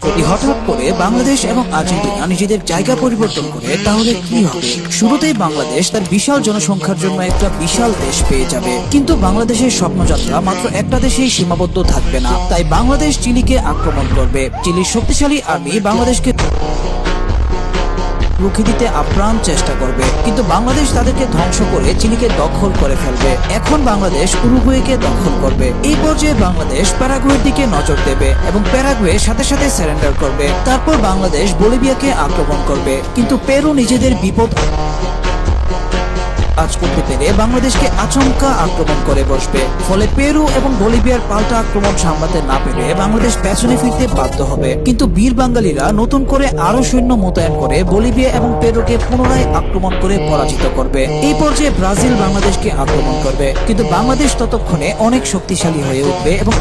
যদি হঠাৎ করে বাংলাদেশ এবং আর্জেন্টিনা নিজেদের জায়গা পরিবর্তন করে তাহলে কি হবে? শুরুতেই বাংলাদেশ তার বিশাল জনসংখ্যার জন্য একটা বিশাল দেশ পেয়ে যাবে, কিন্তু বাংলাদেশের স্বপ্নযাত্রা মাত্র একটা দেশেই সীমাবদ্ধ থাকবে না। তাই বাংলাদেশ চিলিকে আক্রমণ করবে। চিলির শক্তিশালী আর্মি বাংলাদেশকে রুখে দিতে আপ্রাণ চেষ্টা করবে, কিন্তু বাংলাদেশ তাদেরকে ধ্বংস করে চিলিকে দখল করে ফেলবে। এখন বাংলাদেশ উরুগুয়েকে দখল করবে। এই পর্যায়ে বাংলাদেশ প্যারাগুয়ের দিকে নজর দেবে এবং প্যারাগুয়ে সাথে সাথে সারেন্ডার করবে। তারপর বাংলাদেশ বলিভিয়াকে আক্রমণ করবে, কিন্তু পেরু নিজেদের বিপদ কাজ করতে পেরে বাংলাদেশকে আচমকা আক্রমণ করে বসবে। ফলে পেরু এবং বলিভিয়ার পাল্টা আক্রমণ সামলাতে না পেরে বাংলাদেশ পেছনে ফিরতে বাধ্য হবে। কিন্তু বীর বাঙালিরা নতুন করে আরো সৈন্য মোতায়েন করে বলিভিয়া এবং পেরুকে পুনরায় আক্রমণ করে পরাজিত করবে। এই পর্যায়ে ব্রাজিল বাংলাদেশকে আক্রমণ করবে, কিন্তু বাংলাদেশ ততক্ষণে অনেক শক্তিশালী হয়ে উঠবে এবং